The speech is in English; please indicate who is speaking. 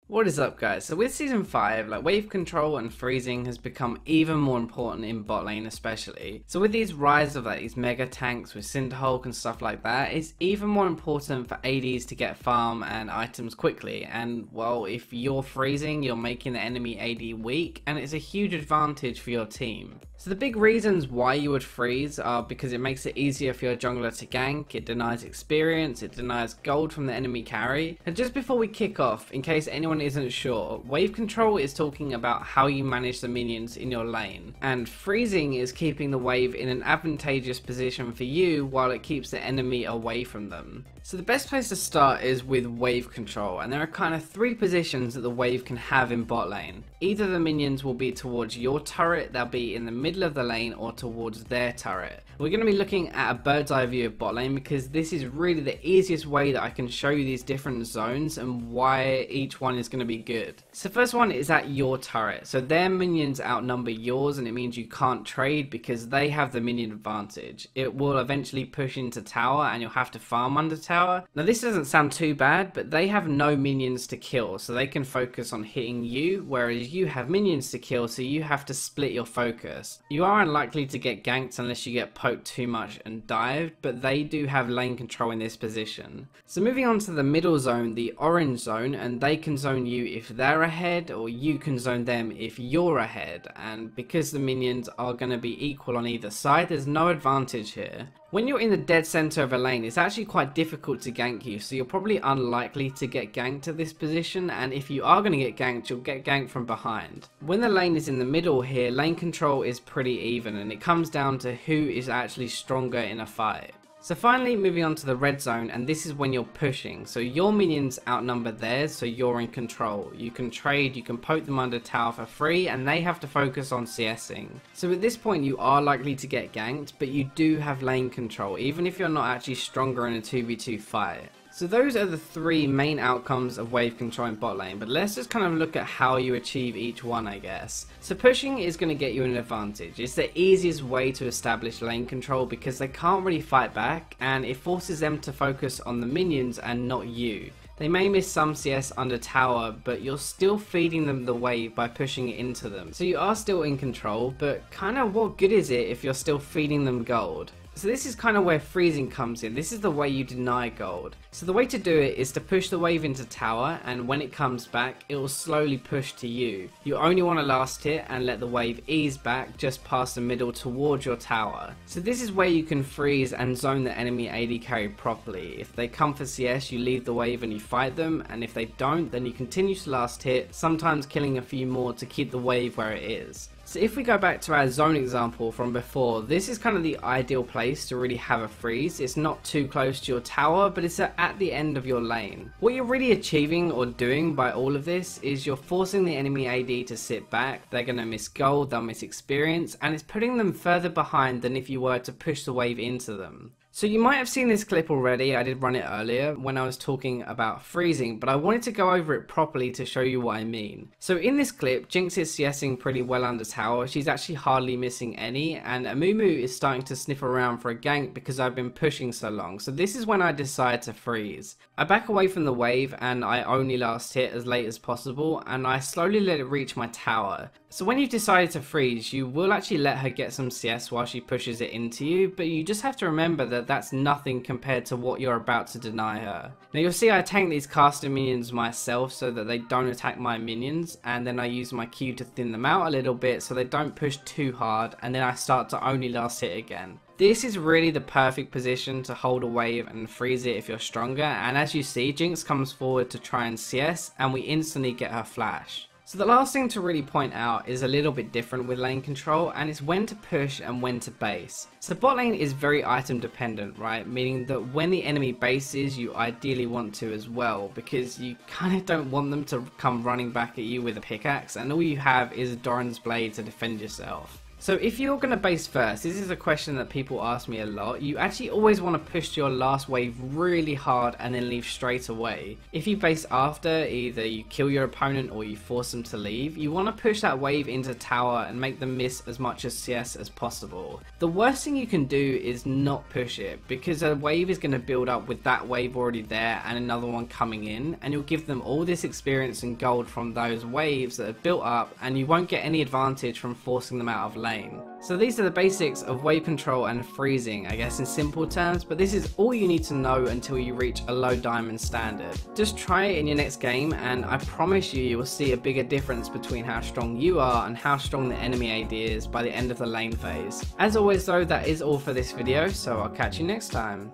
Speaker 1: What is up, guys? So with season 5, wave control and freezing has become even more important in bot lane especially. So with these rise of these mega tanks with Cinderhulk and stuff like that, it's even more important for ADs to get farm and items quickly. And well, if you're freezing, you're making the enemy AD weak, and it's a huge advantage for your team. So the big reasons why you would freeze are because it makes it easier for your jungler to gank, it denies experience, it denies gold from the enemy carry. And just before we kick off, in case anyone isn't sure, wave control is talking about how you manage the minions in your lane, and freezing is keeping the wave in an advantageous position for you while it keeps the enemy away from them. So the best place to start is with wave control, and there are kind of 3 positions that the wave can have in bot lane. Either the minions will be towards your turret, they'll be in the middle of the lane, or towards their turret. We're going to be looking at a bird's eye view of bot lane because this is really the easiest way that I can show you these different zones and why each one is going to be good. So first one is at your turret. So their minions outnumber yours, and it means you can't trade because they have the minion advantage. It will eventually push into tower and you'll have to farm under tower. Now this doesn't sound too bad, but they have no minions to kill, so they can focus on hitting you, whereas you have minions to kill, so you have to split your focus. You are unlikely to get ganked unless you get poked too much and dived, but they do have lane control in this position. So moving on to the middle zone, the orange zone, and they can zone you if they're ahead, or you can zone them if you're ahead, and because the minions are going to be equal on either side, there's no advantage here. When you're in the dead center of a lane, it's actually quite difficult to gank you, so you're probably unlikely to get ganked at this position, and if you are going to get ganked, you'll get ganked from behind. When the lane is in the middle here, lane control is pretty even, and it comes down to who is actually stronger in a fight. So finally, moving on to the red zone, and this is when you're pushing. So your minions outnumber theirs, so you're in control. You can trade, you can poke them under tower for free, and they have to focus on CSing. So at this point, you are likely to get ganked, but you do have lane control, even if you're not actually stronger in a 2v2 fight. So those are the 3 main outcomes of wave control in bot lane, but let's just kind of look at how you achieve each one, I guess. So pushing is going to get you an advantage. It's the easiest way to establish lane control because they can't really fight back, and it forces them to focus on the minions and not you. They may miss some CS under tower, but you're still feeding them the wave by pushing it into them. So you are still in control, but kind of what good is it if you're still feeding them gold? So this is kind of where freezing comes in. This is the way you deny gold. So the way to do it is to push the wave into tower, and when it comes back, it will slowly push to you. You only want to last hit and let the wave ease back just past the middle towards your tower. So this is where you can freeze and zone the enemy AD carry properly. If they come for CS, you leave the wave and you fight them, and if they don't, then you continue to last hit, sometimes killing a few more to keep the wave where it is. So if we go back to our zone example from before, this is kind of the ideal place to really have a freeze. It's not too close to your tower, but it's at the end of your lane. What you're really achieving or doing by all of this is you're forcing the enemy AD to sit back. They're going to miss gold, they'll miss experience, and it's putting them further behind than if you were to push the wave into them. So you might have seen this clip already. I did run it earlier when I was talking about freezing, but I wanted to go over it properly to show you what I mean. So in this clip, Jinx is CSing pretty well under tower. She's actually hardly missing any, and Amumu is starting to sniff around for a gank because I've been pushing so long. So this is when I decide to freeze. I back away from the wave and I only last hit as late as possible, and I slowly let it reach my tower. So when you've decided to freeze, you will actually let her get some CS while she pushes it into you, but you just have to remember that that's nothing compared to what you're about to deny her. Now you'll see I tank these caster minions myself so that they don't attack my minions, and then I use my Q to thin them out a little bit so they don't push too hard, and then I start to only last hit again. This is really the perfect position to hold a wave and freeze it if you're stronger, and as you see, Jinx comes forward to try and CS, and we instantly get her flash. So the last thing to really point out is a little bit different with lane control, and it's when to push and when to base. So bot lane is very item dependent, right? Meaning that when the enemy bases, you ideally want to as well, because you kind of don't want them to come running back at you with a pickaxe, and all you have is Doran's blade to defend yourself. So if you're going to base first, this is a question that people ask me a lot, you actually always want to push your last wave really hard and then leave straight away. If you base after, either you kill your opponent or you force them to leave, you want to push that wave into tower and make them miss as much as CS as possible. The worst thing you can do is not push it, because a wave is going to build up with that wave already there and another one coming in, and you'll give them all this experience and gold from those waves that have built up, and you won't get any advantage from forcing them out of lane. So these are the basics of wave control and freezing, I guess in simple terms, but this is all you need to know until you reach a low diamond standard. Just try it in your next game and I promise you will see a bigger difference between how strong you are and how strong the enemy AD is by the end of the lane phase. As always though, that is all for this video, so I'll catch you next time.